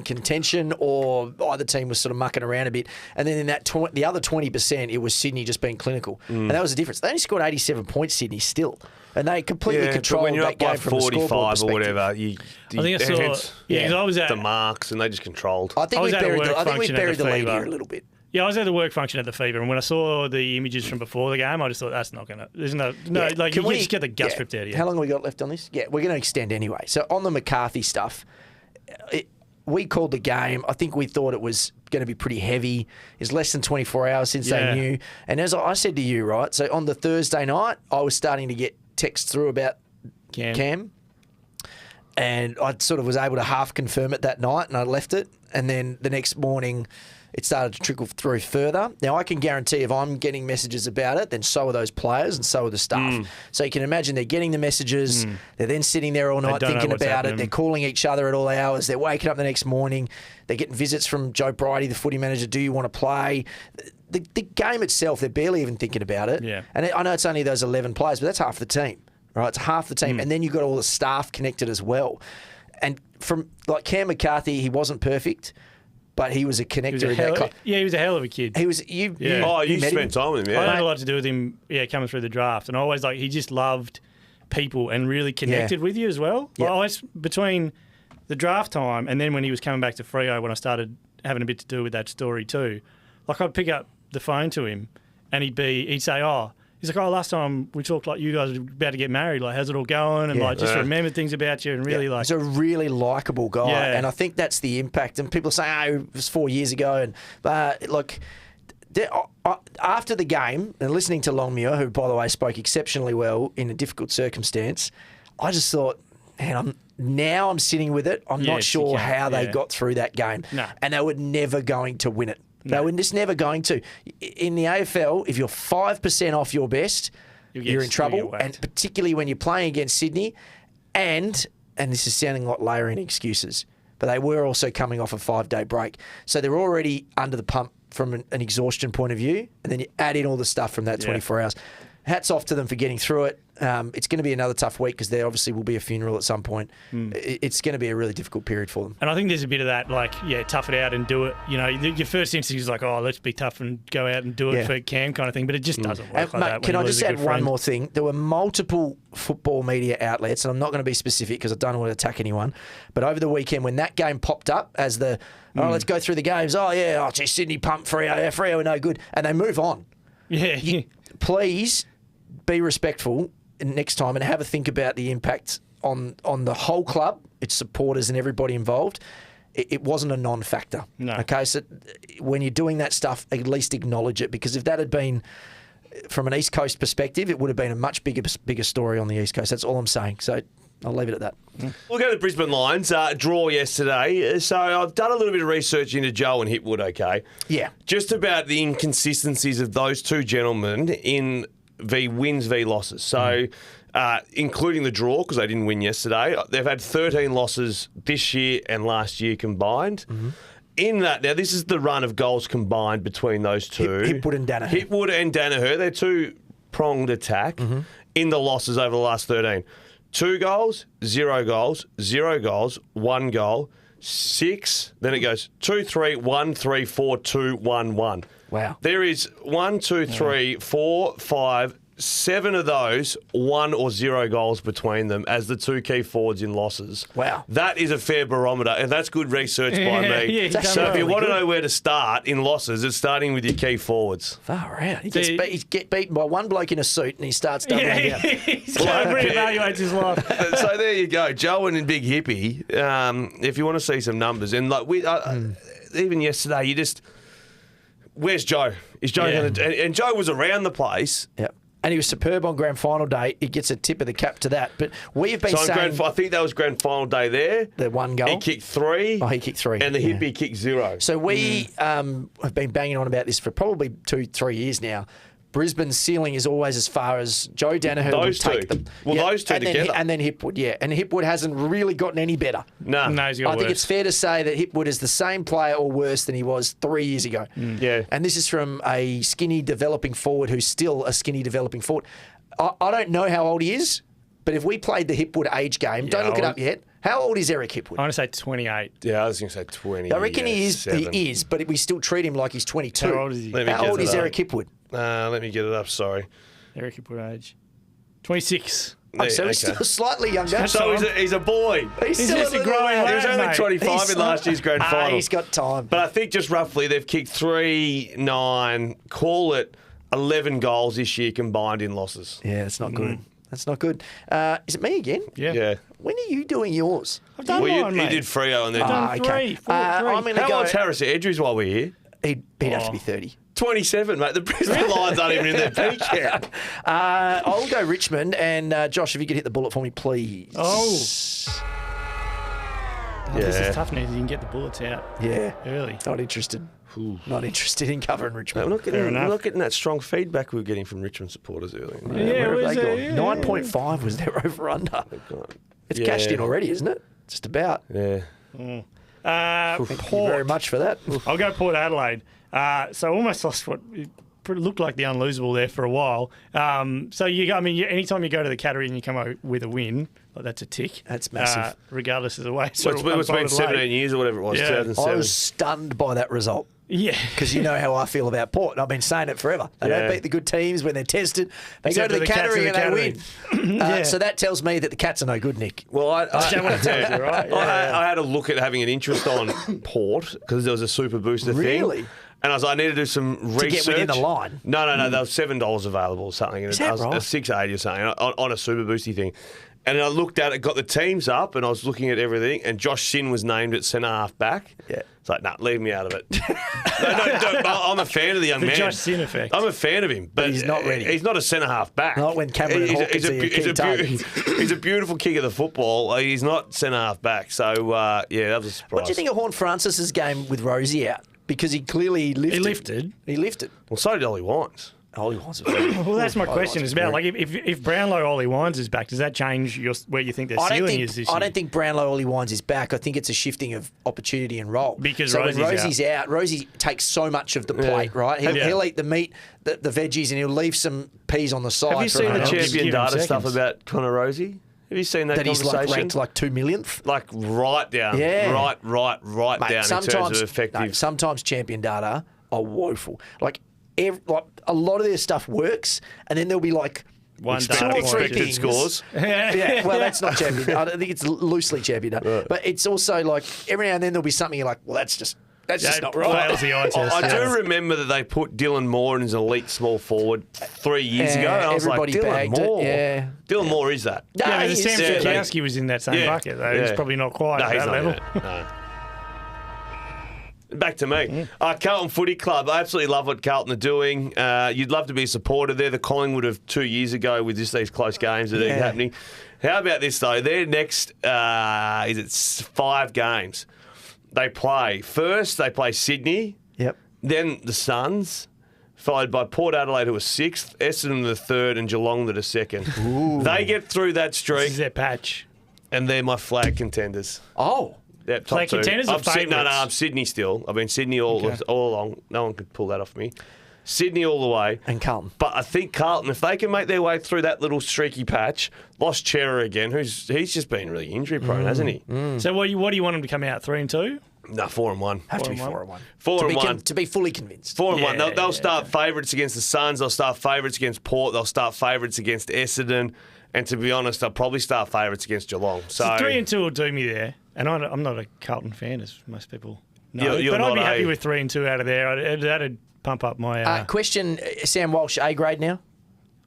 contention or either team was sort of mucking around a bit. And then in that the other 20%, it was Sydney just being clinical. And that was the difference. They only scored 87 points, Sydney, still. And they completely But controlled when you're that up game by from a scoreboard 45 or perspective. whatever, I think I saw. hence Yeah, 'cause I was at. the marks, and they just controlled. I think I was we at a buried work the function at the lead Fever. here a little bit. Yeah, I was at the work function at the Fever, and when I saw the images from before the game, I just thought that's not gonna. There's no, Yeah. like Can you we- just get the guts yeah. ripped out of you. How long have we got left on this? Yeah, we're going to extend anyway. So on the McCarthy stuff, we called the game. I think we thought it was going to be pretty heavy. It's less than 24 hours since Yeah. they knew. And as I said to you, right, so on the Thursday night, I was starting to get texts through about Cam. And I sort of was able to half confirm it that night, and I left it. And then the next morning, it started to trickle through further. Now, I can guarantee if I'm getting messages about it, then so are those players and so are the staff. So you can imagine they're getting the messages. They're then sitting there all night thinking about it. They're calling each other at all hours. They're waking up the next morning. They're getting visits from Joe Bridie, the footy manager. Do you want to play? The game itself, they're barely even thinking about it. Yeah. And I know it's only those 11 players, but that's half the team. Right? It's half the team. And then you've got all the staff connected as well. And from like Cam McCarthy, he wasn't perfect. But he was a connector in that club. Yeah, he was a hell of a kid. He was. You spent time with him. Yeah, I had a lot to do with him. Yeah, coming through the draft, and I always he just loved people and really connected with you as well. Yep. Like, always between the draft time and then when he was coming back to Freo, when I started having a bit to do with that story too. Like I'd pick up the phone to him, and he'd say, he's like, last time we talked, like you guys were about to get married. Like, how's it all going? And just remember things about you and really he's a really likeable guy, and I think that's the impact. And people say, it was 4 years ago, and after the game, and listening to Longmuir, who by the way spoke exceptionally well in a difficult circumstance, I just thought, man, I'm sitting with it. I'm not sure how they got through that game, and they were never going to win it. No. They were just never going to. In the AFL, if you're 5% off your best, you're in trouble, and particularly when you're playing against Sydney. And this is sounding like layering excuses, but they were also coming off a 5-day break. So they're already under the pump from an exhaustion point of view, and then you add in all the stuff from that 24 hours. Hats off to them for getting through it. It's going to be another tough week because there obviously will be a funeral at some point. It's going to be a really difficult period for them. And I think there's a bit of that, tough it out and do it. You know, your first instinct is like, let's be tough and go out and do it for Cam kind of thing. But it just doesn't work like that. Can I just add one more thing? There were multiple football media outlets, and I'm not going to be specific because I don't want to attack anyone, but over the weekend when that game popped up as let's go through the games. Sydney pumped Freo. Freo are no good. And they move on. Yeah. Please be respectful next time and have a think about the impact on the whole club, its supporters and everybody involved. It wasn't a non-factor. No. Okay, so when you're doing that stuff, at least acknowledge it, because if that had been from an East Coast perspective, it would have been a much bigger story on the East Coast. That's all I'm saying. So I'll leave it at that. We'll go to the Brisbane Lions. Draw yesterday. So I've done a little bit of research into Joe and Hipwood, okay? Yeah. Just about the inconsistencies of those two gentlemen in wins v losses. So including the draw, because they didn't win yesterday, they've had 13 losses this year and last year combined. In that, now this is the run of goals combined between those two. Hipwood and Danaher. Hipwood and Danaher, they're two-pronged attack in the losses over the last 13. 2 goals, 0 goals, 0 goals, 1 goal, 6. Then it goes 2, 3, 1, 3, 4, 2, 1, 1. Wow. There is 1, 2, 3, 4, 5, 7 of those, 1 or 0 goals between them as the two key forwards in losses. Wow. That is a fair barometer, and that's good research by me. So if you want to know where to start in losses, it's starting with your key forwards. Far out. He gets beaten by one bloke in a suit and he starts doubling down. He's going to reevaluate his life. So there you go. Joe and Big Hippie, if you want to see some numbers. And even yesterday, where's Joe? Is Joe going to... And Joe was around the place. Yep. And he was superb on grand final day. He gets a tip of the cap to that. But we have been saying... I think that was grand final day there. The 1 goal. He kicked 3. Oh, he kicked 3. And the hippie kicked 0. So we have been banging on about this for probably 2-3 years now. Brisbane's ceiling is always as far as Joe Danaher would take them. Well, those two together. And then Hipwood, And Hipwood hasn't really gotten any better. No. I think it's fair to say that Hipwood is the same player or worse than he was 3 years ago. Yeah. And this is from a skinny developing forward who's still a skinny developing forward. I don't know how old he is, but if we played the Hipwood age game, don't look it up yet. How old is Eric Hipwood? I want to say 28. Yeah, I was going to say 20. I reckon he is, but we still treat him like he's 22. How old is he? How old is Eric Hipwood? Let me get it up, sorry. Eric Hipwood age. 26. So he's still slightly younger. So he's a boy. He's He's still just a growing He was lad, only mate. 25 in last year's grand final. He's got time. But I think just roughly they've kicked 3, 9, call it 11 goals this year combined in losses. Yeah, that's not good. That's not good. Is it me again? Yeah. When are you doing yours? I've done mine, He mate. did Freo and then... I've done okay. 3, 4, 3. I'm going to How go... old's Harris Edries while we're here? He'd have to be 30. 27, mate. The Brisbane Lions aren't even in their peak yet. I'll go Richmond. And Josh, if you could hit the bullet for me, please. Oh. This is tough now. You can get the bullets out early. Not interested. Not interested in covering Richmond. We're not getting that strong feedback we were getting from Richmond supporters earlier. Where have they gone? 9.5 was their over-under. It's cashed in already, isn't it? Just about. Yeah. Thank you very much for that. I'll go Port Adelaide. So almost lost what looked like the unlosable there for a while. So anytime you go to the Cattery and you come out with a win, that's a tick. That's massive. Regardless of the way. It's been 17 years or whatever it was. Yeah. 2007. I was stunned by that result. Yeah. Because you know how I feel about Port, and I've been saying it forever. They don't beat the good teams when they're tested. They Except go to the Cattery and they win. Yeah. So that tells me that the Cats are no good, Nick. Well, I right? I had a look at having an interest on Port because there was a super booster thing. Really? And I need to do some research. To get within the line? No. There was $7 available or something. Is that right? $6.80 or something on a super boosty thing. And I looked at it, got the teams up, and I was looking at everything, and Josh Sin was named at centre-half back. Yeah. It's like, leave me out of it. No, I'm a fan of the young man. The Josh Sin effect. I'm a fan of him. But he's not ready. He's not a centre-half back. Not when Cameron and Hawkins are your key targets. He's a beautiful kick of the football. He's not centre-half back. So, that was a surprise. What do you think of Horn Francis's game with Rosie out? Because he clearly lifted. He lifted. Well, so did Ollie Wines. Ollie Wines. Well, that's my question. Is about if Brownlow Ollie Wines is back, does that change where you think their ceiling is this year? I don't think Brownlow Ollie Wines is back. I think it's a shifting of opportunity and role. Because when Rosie's out, Rosie takes so much of the plate, right? He'll eat the meat, the veggies, and he'll leave some peas on the side. Have you seen the champion data stuff about Connor Rosie? Have you seen that conversation? He's ranked like 2 millionth? Like right down. Yeah. Right down in terms of effective. Sometimes champion data are woeful. Like a lot of their stuff works, and then there'll be like one two or three expected scores. Yeah, well, that's not champion. I think it's loosely champion data. Right. But it's also like every now and then there'll be something you're like, well, that's just not right. I do remember that they put Dylan Moore in as an elite small forward 3 years ago. And I was like, Dylan Moore? Dylan Moore is that? No, Sam Sikowski was in that same bucket, though. He's probably not quite at that level. No. Back to me. Carlton Footy Club. I absolutely love what Carlton are doing. You'd love to be a supporter. They're the Collingwood of 2 years ago with just these close games that are happening. How about this, though? Their next, 5 games. They play Sydney. Yep. Then the Suns, followed by Port Adelaide, who are 6th, Essendon the 3rd, and Geelong that are 2nd. Ooh. They get through that streak. This is their patch. And they're my flag contenders. Oh. Yep, flag contenders or favourites? No, I'm Sydney still. I've been Sydney all along. No one could pull that off me. Sydney all the way. And Carlton. But I think Carlton, if they can make their way through that little streaky patch, lost Chera again, he's just been really injury prone, hasn't he? So what do you want them to come out, 3-2? No, 4-1. Have to be 4-1. 4-1. To be fully convinced. 4-1. They'll start favourites against the Suns. They'll start favourites against Port. They'll start favourites against Essendon. And to be honest, they'll probably start favourites against Geelong. So 3-2 will do me there. And I'm not a Carlton fan, as most people know. But I'd be happy with 3-2 out of there. That'd pump up my... Question, Sam Walsh, A grade now?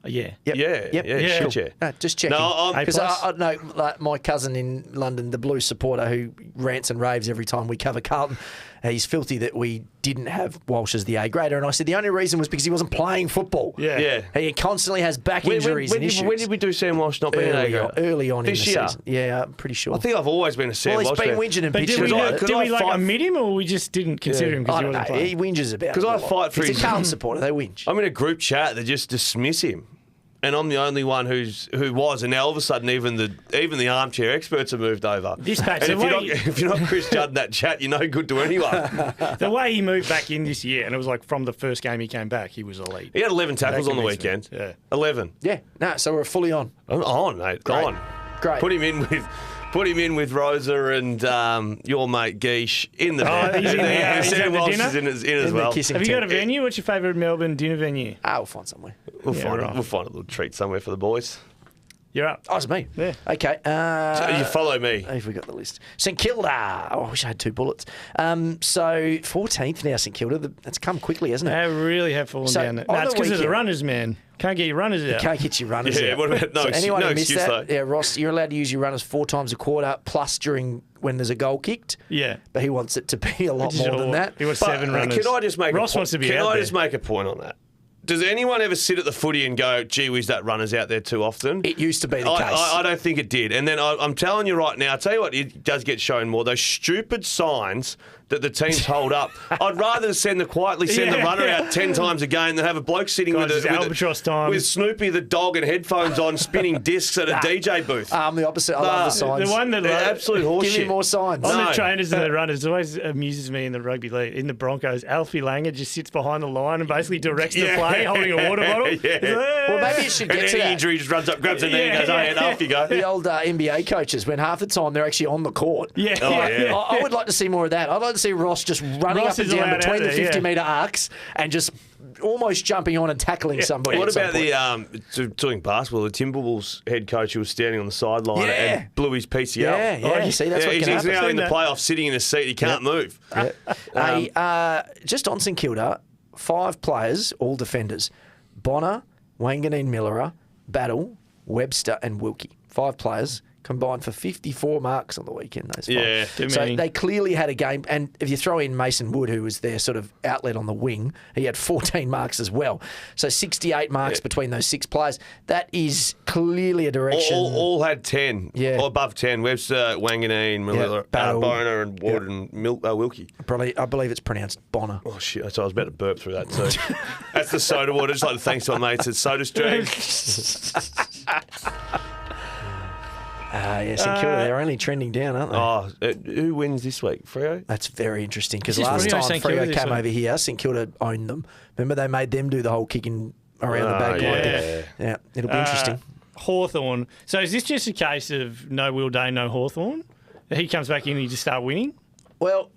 Yeah. Yep. Sure. Just checking. Because I know like my cousin in London, the Blues supporter who rants and raves every time we cover Carlton, he's filthy that we didn't have Walsh as the A grader. And I said the only reason was because he wasn't playing football. Yeah. He constantly has back injuries and issues. When did we do Sam Walsh not being an A grader? Early on this in the year? season. Yeah, I'm pretty sure. I think I've always been a Sam Walsh fan. Well, he's been whinging and bitching. Did we omit him or we just didn't consider him because he wasn't playing? He whinges about it. Because I fight for his... He's a Carlton supporter. They whinge. I'm in a group chat that just dismiss him. And I'm the only one who was, and now all of a sudden even the armchair experts have moved over. This patch, and if you're not Chris Judd in that chat, you're no good to anyone. The way he moved back in this year, and it was like from the first game he came back, he was elite. He had 11 tackles on the weekend. Yeah. 11. Yeah. No, so we're fully on. On, mate. Great. On. Great. Put him in with Rosa and your mate Geesh in the he's in there. Sam Walsh is in as well. Have you got a venue? What's your favourite Melbourne dinner venue? We'll find somewhere. We'll find a little treat somewhere for the boys. You're up. Oh, it's me. Yeah. Okay. So you follow me. Have we got the list? St Kilda. Oh, I wish I had 2 bullets. So 14th now, St Kilda. That's come quickly, hasn't it? They really have fallen down there. No, it's because of the runners, man. Can't get your runners out. You can't get your runners out. What about anyone who missed excuse, that? though. Yeah, Ross, you're allowed to use your runners 4 times a quarter plus during when there's a goal kicked. Yeah. But he wants it to be a lot more than that. He wants 7 runners. Can I just make Ross wants to be Can out I there. just make a point on that? Does anyone ever sit at the footy and go, gee whiz, that runner's out there too often? It used to be the case. I don't think it did. And then I'm telling you right now, I'll tell you what, it does get shown more. Those stupid signs that the teams hold up. I'd rather quietly send the runner out 10 times a game than have a bloke sitting with albatross time. With Snoopy the dog and headphones on spinning discs at a DJ booth. I'm the opposite. I love the signs. The one that absolute horseshit. Give me more signs. On the trainers and the runners, it always amuses me in the rugby league. In the Broncos, Alfie Langer just sits behind the line and basically directs the play, holding a water bottle. Well, maybe it should get to that. Injury just runs up, grabs a knee and goes, and off you go. The old NBA coaches, when half the time they're actually on the court. I would like to see more of that. I'd like to see Ross just running up and down between the 50-metre arcs and just almost jumping on and tackling somebody. What about doing basketball? The Timberwolves head coach who was standing on the sideline and blew his PCL. Yeah. You see, that's what can happen. He's now in the playoffs, sitting in a seat. He can't move. Just on St Kilda, 5 players, all defenders: Bonner, Wanganeen Millerer, Battle, Webster, and Wilkie. 5 players. Combined for 54 marks on the weekend, those 5. Yeah, so they clearly had a game. And if you throw in Mason Wood, who was their sort of outlet on the wing, he had 14 marks as well. So 68 marks between those 6 players. That is clearly a direction. All had 10. Yeah. Or above 10. Webster, Wanganeen, Miller, Bonner, and Ward and Wilkie. I believe it's pronounced Bonner. Oh, shit. So I was about to burp through that too. That's the soda water. Just like to thanks to my mates at SodaStream. St Kilda, they're only trending down, aren't they? Who wins this week? Freo? That's very interesting because last time Freo came over here, St Kilda owned them. Remember they made them do the whole kicking around the back line? Yeah, it'll be interesting. Hawthorn. So is this just a case of no Will Day, no Hawthorn? He comes back in and you just start winning? Well,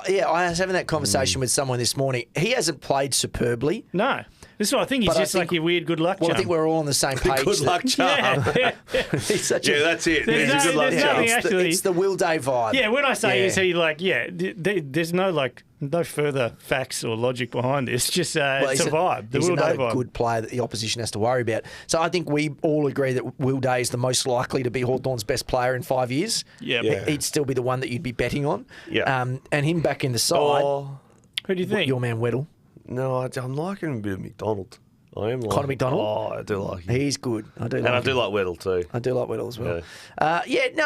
I was having that conversation with someone this morning. He hasn't played superbly. No. This is what I think. He's just like your weird good luck charm. Well, I think we're all on the same page. Good luck charm. He's such that's it. There's a good luck charm. It's the Will Day vibe. Yeah, when I say is he like, there's no further facts or logic behind this. Just it's a vibe. The Will Day vibe. He's a good player that the opposition has to worry about. So I think we all agree that Will Day is the most likely to be Hawthorn's best player in 5 years. Yeah. He'd still be the one that you'd be betting on. Yeah. And him back in the side. Who do you think? Your man Weddle. No, I'm liking a bit of McDonald. I am like Connor McDonald? Oh, I do like him. He's good. I do like Weddle too. I do like Weddle as well.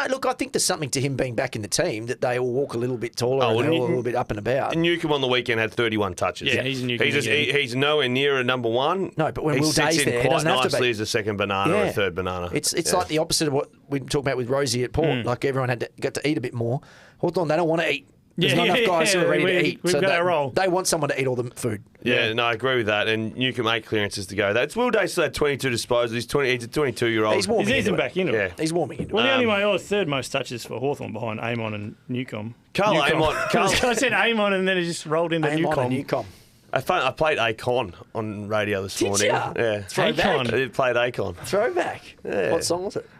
Look, I think there's something to him being back in the team that they all walk a little bit taller and they're all a little bit up and about. Newcombe on the weekend had 31 touches. Yeah, he's Newcombe. He's nowhere near a number one. No, but when Will Day's there, he doesn't have to be. nicely as a second banana or a third banana. It's like the opposite of what we talked about with Rosie at Port. Like everyone got to eat a bit more. Hawthorn, they don't want to eat. There's not enough guys who are ready to eat. We've got our role. They want someone to eat all the food. Yeah, no, I agree with that. And Newcombe 8 clearances to go. That's Will Day still had 22 disposals. He's a 22-year-old. He's warming into back into it. He's warming into it. Well, the only way was third most touches for Hawthorn behind Amon and Newcombe. I said Amon and then it just rolled into Newcombe. I played Akon on radio this morning. Yeah. Throwback. I played Akon. Throwback. Yeah. What song was it?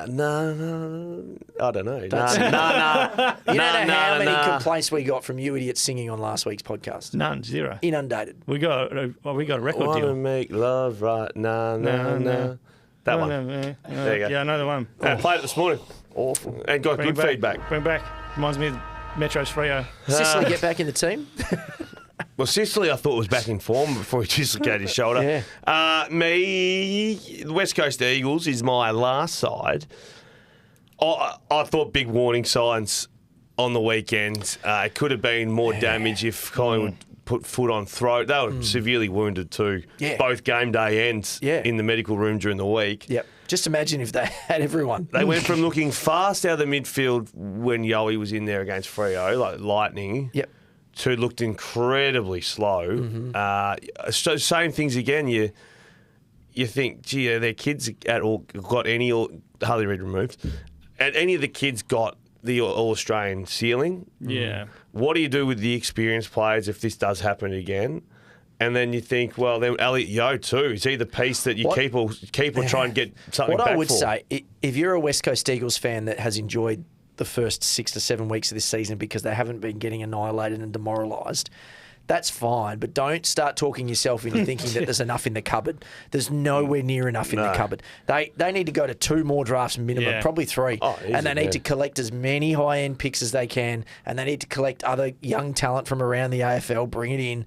No, I don't know. You don't know how many complaints we got from you idiots singing on last week's podcast? None, 0. Inundated. We got a record deal. Wanna make love right now, no. That one. There you go. Yeah, I know the one. I played it this morning. Awful. And got good feedback. Bring back. Reminds me of Metro's Freo. Sicily get back in the team? Well, Sicily, I thought was back in form before he dislocated his shoulder. Yeah. The West Coast Eagles is my last side. I thought big warning signs on the weekend. It could have been more damage if Collingwood put foot on throat. They were severely wounded too. Yeah. Both game day ends in the medical room during the week. Yep. Just imagine if they had everyone. They went from looking fast out of the midfield when Yowie was in there against Freo, like lightning. Yep. To looked incredibly slow. So same things again. You think, gee, are their kids at all got any or Harley Reid removed? And any of the kids got the All-Australian ceiling? Yeah. What do you do with the experienced players if this does happen again? And then you think, well, then Elliot Yeo too. Is he the piece that you keep or try and get something back for? What I would say, if you're a West Coast Eagles fan that has enjoyed the first 6 to 7 weeks of this season because they haven't been getting annihilated and demoralised, that's fine, but don't start talking yourself into thinking that there's enough in the cupboard. There's nowhere near enough in the cupboard. They need to go to 2 more drafts minimum, probably 3. Easy, and they need to collect as many high-end picks as they can, and they need to collect other young talent from around the AFL, bring it in.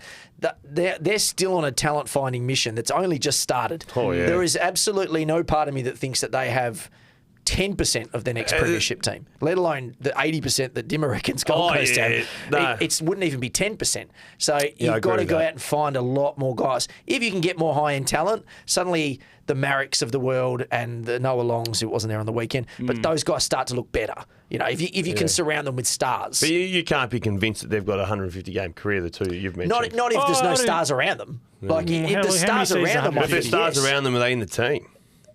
They're still on a talent-finding mission that's only just started. Oh, yeah. There is absolutely no part of me that thinks that they have 10% of their next premiership team, let alone the 80% that Dimmer reckons Gold Coast have. No. It wouldn't even be 10%. So you've got to go out and find a lot more guys. If you can get more high-end talent, suddenly the Marricks of the world and the Noah Longs, who wasn't there on the weekend, but those guys start to look better. You know, if you can surround them with stars. But you can't be convinced that they've got a 150-game career, the two that you've mentioned. Not if there's no stars around them. Like, if the stars around them... If there's stars around them, are they in the team?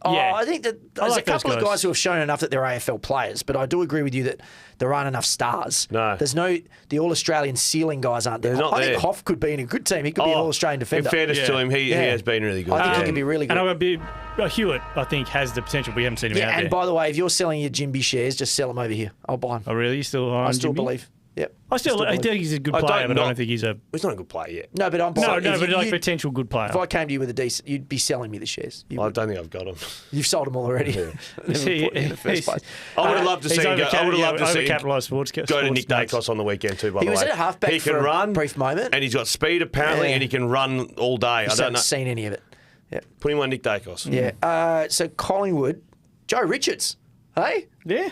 Yeah. I think that there's a couple of guys who have shown enough that they're AFL players, but I do agree with you that there aren't enough stars. No. There's the All-Australian ceiling guys aren't there. I think Hoff could be in a good team. He could be an All-Australian defender. In fairness to him, he has been really good. I think he could be really good. And Hewitt, I think, has the potential. We haven't seen him out there. And by the way, if you're selling your Jimby shares, just sell them over here. I'll buy them. Oh, really? You still on I still Jimmy? believe. Yep. I think he's a good player, but I don't think he's a... He's not a good player yet. No, but I'm buying. No, but like potential good player. If I came to you with a decent, you'd be selling me the shares. I don't think I've got them. You've sold them all already. Yeah. In the first place. I would have loved to see him go. I would have loved to see him overcapitalised sports. Go to Nick Dacos on the weekend too. By the way, he was at halfback he can for run, a brief moment, and he's got speed apparently, and he can run all day. I don't know. Seen any of it. Yeah. Put him on Nick Dacos. Yeah. So Collingwood, Joe Richards, hey? Yeah.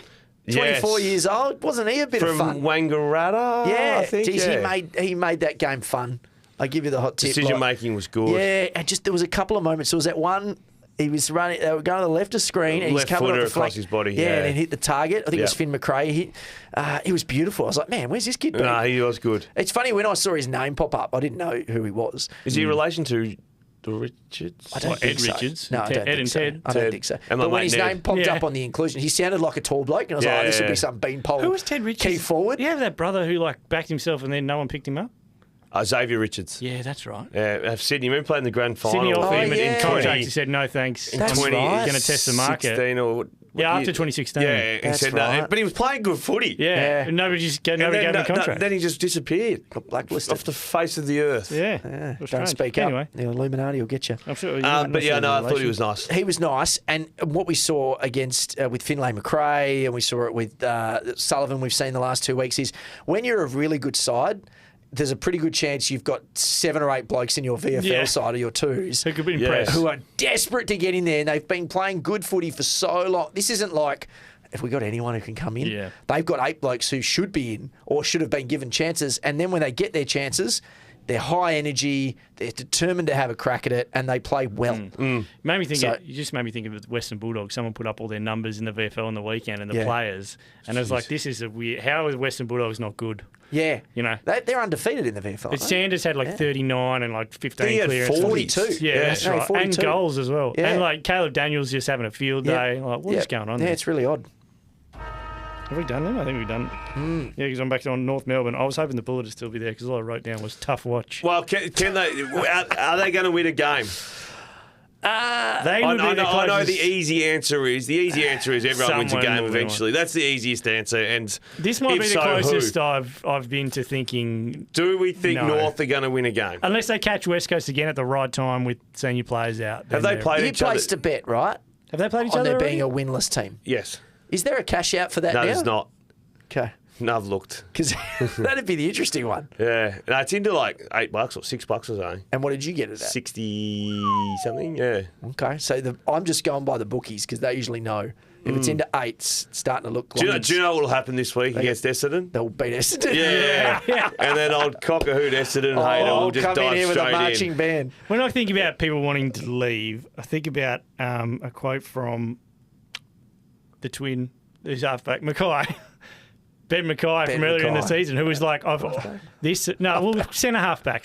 24 years old. Wasn't he a bit of fun? From Wangaratta, Yeah. I think. Geez, he made that game fun. I give you the hot tip. Decision making was good. Yeah, and just there was a couple of moments. There was that one. He was running. They were going to the left of screen, and he's Left coming footer off the flank. across his body. Yeah, and then hit the target. I think it was Yeah. Finn McRae. He was beautiful. I was like, man, where's this kid been? No, he was good. It's funny when I saw his name pop up, I didn't know who he was. Is he in relation to the Richards? I don't think Ed so. Richards? No, I don't Ed think and so. Ted? I don't Ted. think so. And my But when mate his Ned. name popped Yeah. up on the inclusion, he sounded like a tall bloke, and I was like, oh, this will be some beanpole. Who was Ted Richards? Key forward. Do you have that brother who backed himself and then no one picked him up? Xavier Richards. Yeah, that's right. Yeah, Sydney. Remember playing the grand final? Sydney offered him yeah. in contract. He said no thanks. That's He's right. going to test the market. 16 or Yeah, after 2016. Yeah, he That's said right. no. But he was playing good footy. Yeah. Yeah. Nobody gave him a contract. Then he just disappeared. Got blacklisted. Off the face of the earth. Yeah. Yeah, It was don't strange. speak up. Anyway, The Illuminati will get you. I'm sure. But yeah, no, I thought he was nice. He was nice, and what we saw against with Finlay McRae, and we saw it with Sullivan. We've seen the last 2 weeks is when you're a really good side. There's a pretty good chance you've got 7 or 8 blokes in your VFL side or your twos Who could be impressed? who are desperate to get in there, and they've been playing good footy for so long. This isn't like if we got anyone who can come in. Yeah. They've got 8 blokes who should be in or should have been given chances, and then when they get their chances, they're high energy, they're determined to have a crack at it, and they play well. Made me think. So- You just made me think of the Western Bulldogs. Someone put up all their numbers in the VFL on the weekend and the players, and I was like, "This is a weird. How is Western Bulldogs not good?" Yeah. You know. They're undefeated in the VFL. But Sanders had 39 and 15 He had clearances. 42. Yeah, that's No, right. 42. And goals as well. Yeah. And Caleb Daniels just having a field day. What's going on Yeah, there? it's really odd. Have we done them? I think we've done it. Yeah, because I'm back on North Melbourne. I was hoping the Bullet would still be there because all I wrote down was tough watch. Well, can they? Are they going to win a game? They would be the I know closest. the easy answer is everyone wins a Someone game will win eventually. That's the easiest answer. And This might if be the so, closest who? I've been to thinking. Do we think No. North are going to win a game? Unless they catch West Coast again at the right time with senior players out. Have they played You each other? placed a bet, right? Have they played each On other there already? being a winless team. Yes. Is there a cash out for that No, now? there's not. Okay. No, I've looked. Because that'd be the interesting one. Yeah. No, it's into $8 or $6 or something. And what did you get it at? 60 something, yeah. Okay. So I'm just going by the bookies because they usually know. If it's into 8s, it's starting to look Do like you know what will happen this week against Essendon? they'll beat Essendon. Yeah. And then old Cockahoot Essendon hater I'll will just come in dive here with a straight marching in. band. When I think about people wanting to leave, I think about a quote from the twin, who's halfback, Mackay. Ben Mackay from earlier in the Mackay. season, who was like, centre halfback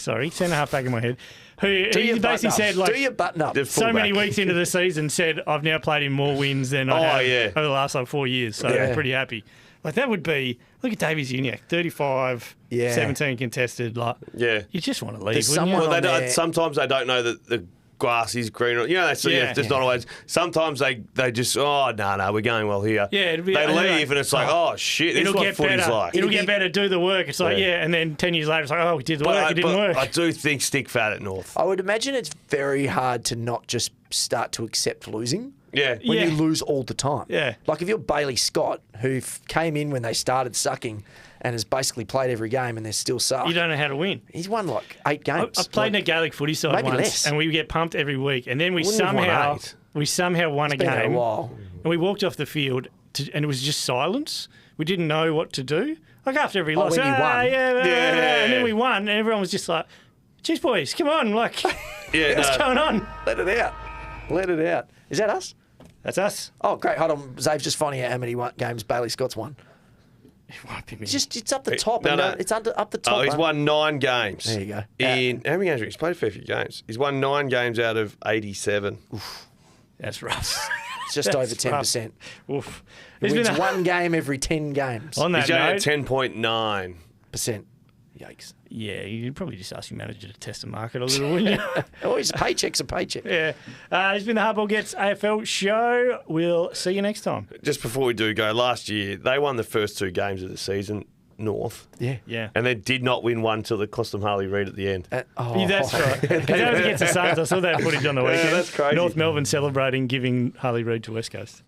in my head, who Do he your button basically up. said, like, Do your button up. The so many fullback. weeks into the season, said, I've now played in more wins than I have over the last 4 years, so I'm pretty happy. Like, that would be, look at Davies Uniacke, 35, 17 contested. Like, Yeah. you just want to leave, There's wouldn't you? someone Well, on there. sometimes they don't know that grass is greener. You know, so Yeah. there's not always. Sometimes they just we're going well here. Yeah, it'd be- they and they're leave like, and it's like, oh shit, this is It'll what get footy's better. like. It'll get better. Do the work. It's like, Yeah. and then 10 years later, it's like, oh, we did the work. It didn't work. I do think stick fat at North. I would imagine it's very hard to not just start to accept losing. Yeah. When Yeah. you lose all the time. Yeah. Like if you're Bailey Scott, who came in when they started sucking and has basically played every game and they're still suck. You don't know how to win. He's won like 8 games. I played in a Gaelic footy side maybe once, less. and we get pumped every week, and then we Wouldn't have won somehow 8. won a Been there game, a while. and we walked off the field, and it was just silence. We didn't know what to do. Like after every loss, when you won? and then we won, and everyone was just like, "Geez, boys, come on! Like, Yeah, what's no. going on?" Let it out. Let it out. Is that us? That's us. Oh, great. Hold on. Zave's just finding out how many games Bailey Scott's won. It might be me. It's up the top. No, and no. It's up the top. Oh, he's mate. won 9 games. There you go. In how many games? He's played a fair few games. He's won 9 games out of 87. That's rough. It's just over That's rough. 10%. Oof. He There's wins been a, one game every 10 games. on that He's only note, at 10.9. Percent. Yikes. yeah, you'd probably just ask your manager to test the market a little, wouldn't you? Oh, his paycheck's a paycheck. Yeah. It's been the Hardball Gets AFL show. We'll see you next time. Just before we do go, last year they won the first 2 games of the season, North, Yeah. Yeah. and they did not win one till it cost them Harley Reid at the end. Oh, Yeah, that's right. Because that was against the Suns. I saw that footage on the weekend. that's crazy. North Melbourne celebrating giving Harley Reid to West Coast.